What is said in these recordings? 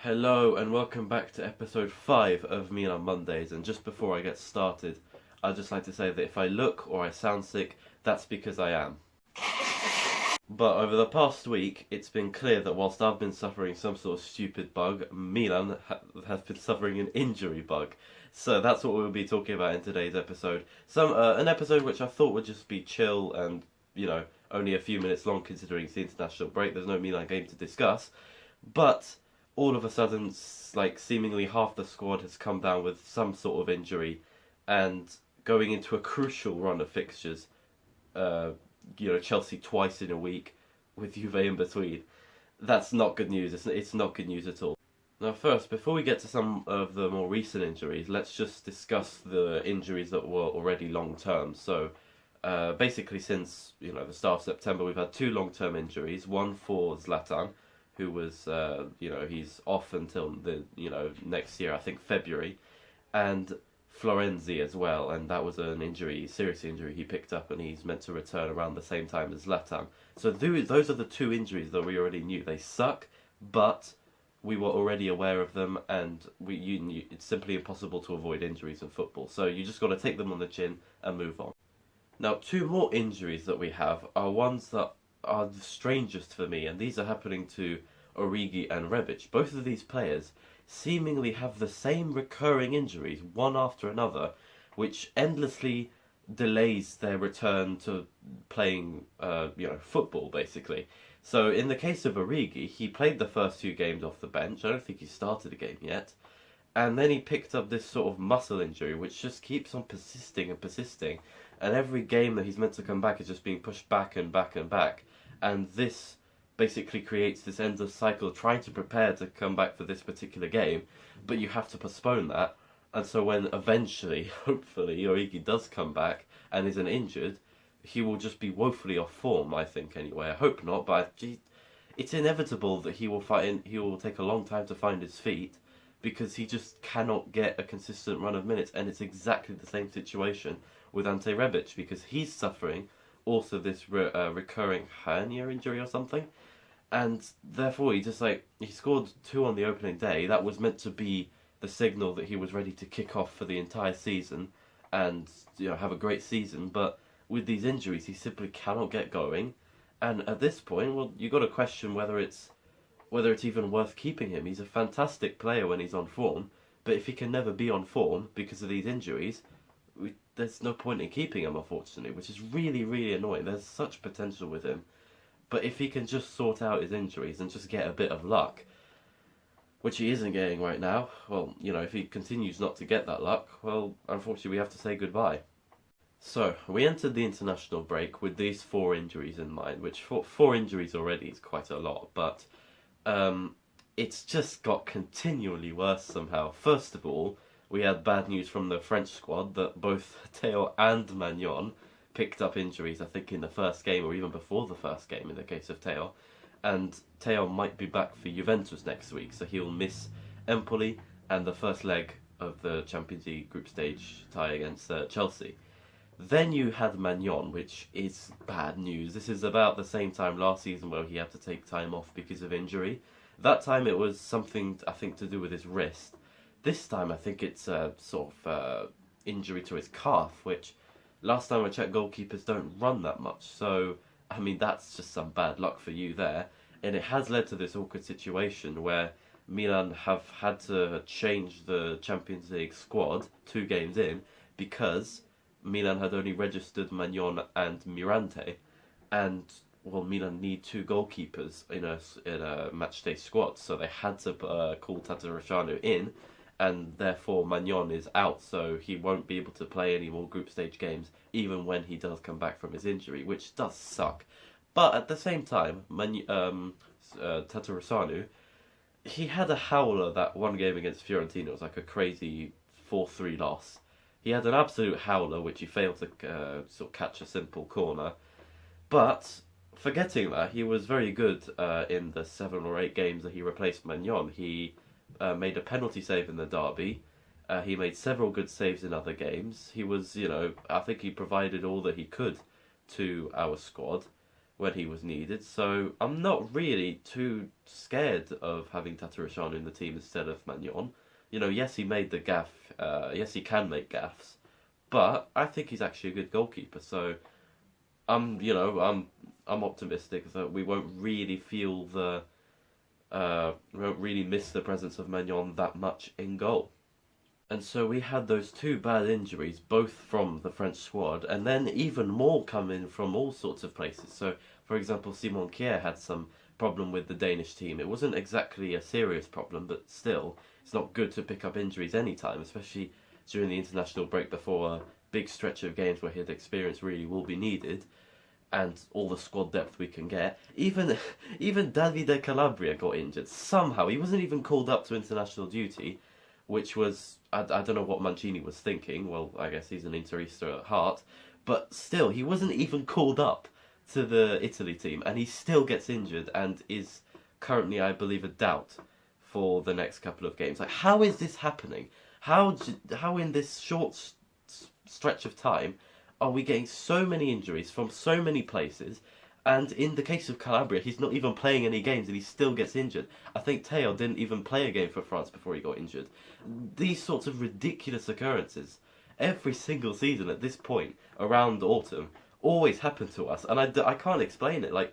Hello and welcome back to episode 5 of Milan Mondays. And just before I get started, I'd just like to say that if I look or I sound sick, that's because I am. But over the past week, it's been clear that whilst I've been suffering some sort of stupid bug, Milan has been suffering an injury bug. So that's what we'll be talking about in today's episode. An episode which I thought would just be chill and, only a few minutes long considering it's the international break. There's no Milan game to discuss. But all of a sudden, seemingly half the squad has come down with some sort of injury, and going into a crucial run of fixtures. Chelsea twice in a week with Juve in between. That's not good news. It's not good news at all. Now, first, before we get to some of the more recent injuries, let's just discuss the injuries that were already long term. So, basically, since the start of September, we've had two long term injuries. One for Zlatan, who was he's off until the next year, I think February, and Florenzi as well, and that was an injury, serious injury he picked up, and he's meant to return around the same time as Zlatan. So those are the two injuries that we already knew. They suck, but we were already aware of them, and you knew it's simply impossible to avoid injuries in football. So you just got to take them on the chin and move on. Now, two more injuries that we have are ones that are the strangest for me, and these are happening to Origi and Rebic. Both of these players seemingly have the same recurring injuries, one after another, which endlessly delays their return to playing, football, basically. So in the case of Origi, he played the first two games off the bench. I don't think he started a game yet. And then he picked up this sort of muscle injury, which just keeps on persisting and persisting. And every game that he's meant to come back is just being pushed back and back and back. And this basically creates this endless cycle of trying to prepare to come back for this particular game, but you have to postpone that. And so when eventually, hopefully, Origi does come back and isn't injured, he will just be woefully off form, I think, anyway. I hope not, but it's inevitable that he will take a long time to find his feet, because he just cannot get a consistent run of minutes. And it's exactly the same situation with Ante Rebic, because he's suffering also this recurring hernia injury or something. And therefore, he scored two on the opening day. That was meant to be the signal that he was ready to kick off for the entire season and have a great season. But with these injuries, he simply cannot get going. And at this point, well, you got to question whether it's even worth keeping him. He's a fantastic player when he's on form, but if he can never be on form because of these injuries, there's no point in keeping him, unfortunately, which is really, really annoying. There's such potential with him. But if he can just sort out his injuries and just get a bit of luck, which he isn't getting right now, well, if he continues not to get that luck, well, unfortunately we have to say goodbye. So, we entered the international break with these four injuries in mind, which four injuries already is quite a lot, but it's just got continually worse somehow. First of all, we had bad news from the French squad that both Theo and Magnon picked up injuries, I think, in the first game or even before the first game in the case of Theo. And Theo might be back for Juventus next week, so he'll miss Empoli and the first leg of the Champions League group stage tie against Chelsea. Then you had Magnon, which is bad news. This is about the same time last season where he had to take time off because of injury. That time it was something, I think, to do with his wrist. This time I think it's a sort of injury to his calf, which last time I checked, goalkeepers don't run that much. So, I mean, that's just some bad luck for you there. And it has led to this awkward situation where Milan have had to change the Champions League squad 2 games in, because Milan had only registered Magnon and Mirante. And, well, Milan need 2 goalkeepers in a matchday squad. So they had to call Tatarusanu in, and therefore Magnon is out, so he won't be able to play any more group stage games, even when he does come back from his injury, which does suck. But at the same time, Tatarusanu, he had a howler that one game against Fiorentina. It was like a crazy 4-3 loss. He had an absolute howler, which he failed to sort of catch a simple corner. But forgetting that, he was very good in the 7 or 8 games that he replaced Magnon. He made a penalty save in the derby. He made several good saves in other games. He was, I think he provided all that he could to our squad. when he was needed. So I'm not really too scared of having Tatarusanu in the team instead of Magnon. You know, yes, he made the gaff. Yes, he can make gaffes, but I think he's actually a good goalkeeper. So I'm optimistic that we won't really feel we won't really miss the presence of Magnon that much in goal. And so we had those two bad injuries, both from the French squad, and then even more coming from all sorts of places. So, for example, Simon Kjær had some problem with the Danish team. It wasn't exactly a serious problem, but still, it's not good to pick up injuries anytime, especially during the international break before a big stretch of games where his experience really will be needed, and all the squad depth we can get. Even Davide Calabria got injured. Somehow, he wasn't even called up to international duty, which was, I don't know what Mancini was thinking. Well, I guess he's an Interista at heart. But still, he wasn't even called up to the Italy team, and he still gets injured and is currently, I believe, a doubt for the next couple of games. Like, how is this happening? How in this short stretch of time are we getting so many injuries from so many places? And in the case of Calabria, he's not even playing any games and he still gets injured. I think Theo didn't even play a game for France before he got injured. These sorts of ridiculous occurrences, every single season at this point, around autumn, always happen to us. And I can't explain it. Like,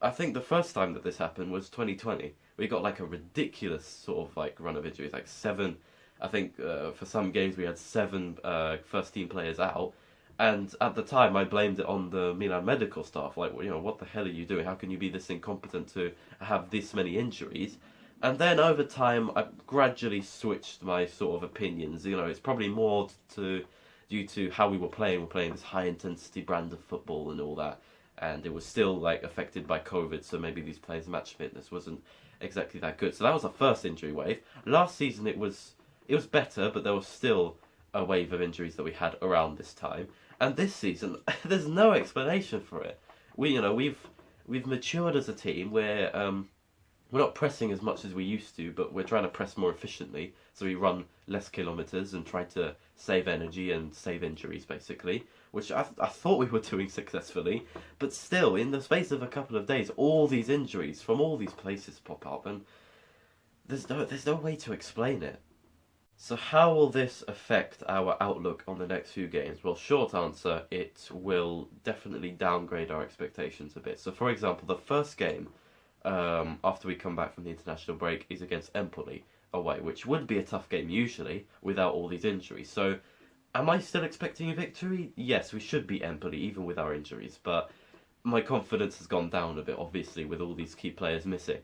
I think the first time that this happened was 2020. We got like a ridiculous sort of like run of injuries, like 7, I think for some games we had 7 first team players out. And at the time, I blamed it on the Milan medical staff. Like, you know, what the hell are you doing? How can you be this incompetent to have this many injuries? And then over time, I gradually switched my sort of opinions. You know, it's probably more due to how we were playing. We're playing this high-intensity brand of football and all that. And it was still, like, affected by COVID, so maybe these players' match fitness wasn't exactly that good. So that was the first injury wave. Last season, it was better, but there was still a wave of injuries that we had around this time. And this season, there's no explanation for it. We've matured as a team. We're not pressing as much as we used to, but we're trying to press more efficiently. So we run less kilometers and try to save energy and save injuries, basically, which I thought we were doing successfully. But still, in the space of a couple of days, all these injuries from all these places pop up, and there's no way to explain it. So how will this affect our outlook on the next few games? Well, short answer, it will definitely downgrade our expectations a bit. So, for example, the first game after we come back from the international break is against Empoli away, which would be a tough game usually without all these injuries. So, am I still expecting a victory? Yes, we should beat Empoli even with our injuries, but my confidence has gone down a bit, obviously, with all these key players missing.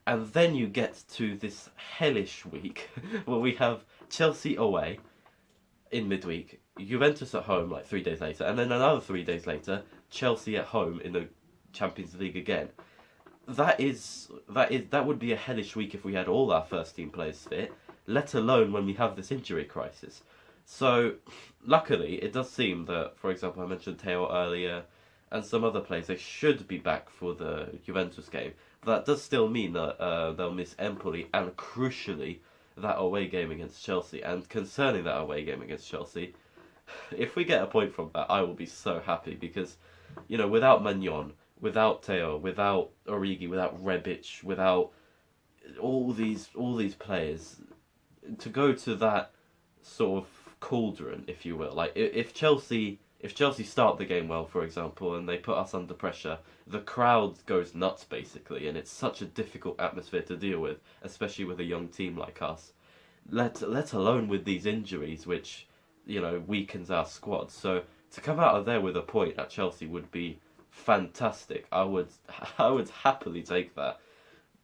And then you get to this hellish week where we have Chelsea away in midweek, Juventus at home like 3 days later, and then another 3 days later, Chelsea at home in the Champions League again. That would be a hellish week if we had all our first team players fit, let alone when we have this injury crisis. So, luckily, it does seem that, for example, I mentioned Theo earlier, and some other players, they should be back for the Juventus game. That does still mean that they'll miss Empoli and, crucially, that away game against Chelsea. And concerning that away game against Chelsea, if we get a point from that, I will be so happy because, you know, without Magnon, without Theo, without Origi, without Rebic, without all these players, to go to that sort of cauldron, if you will, like if Chelsea start the game well, for example, and they put us under pressure, the crowd goes nuts, basically, and it's such a difficult atmosphere to deal with, especially with a young team like us, let alone with these injuries, which, you know, weakens our squad. So to come out of there with a point at Chelsea would be fantastic. I would happily take that.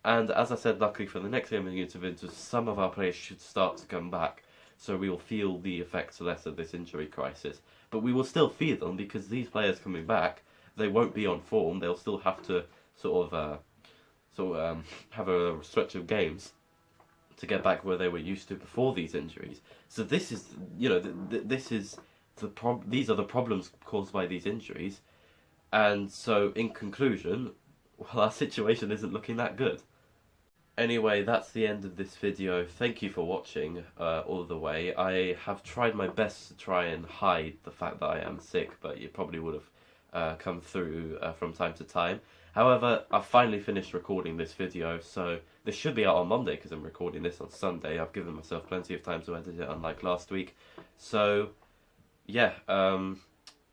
And as I said, luckily for the next game against Juventus, some of our players should start to come back, so we will feel the effects less of this injury crisis. But we will still feel them because these players coming back, they won't be on form. They'll still have to sort of have a stretch of games to get back where they were used to before these injuries. So this is, you know, these are the problems caused by these injuries. And so, in conclusion, well, our situation isn't looking that good. Anyway, that's the end of this video. Thank you for watching all the way. I have tried my best to try and hide the fact that I am sick, but you probably would have come through from time to time. However, I've finally finished recording this video, so this should be out on Monday because I'm recording this on Sunday. I've given myself plenty of time to edit it, unlike last week. So, yeah,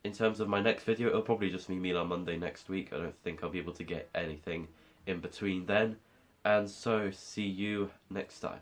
in terms of my next video, it'll probably just be Milan Monday next week. I don't think I'll be able to get anything in between then. And so, see you next time.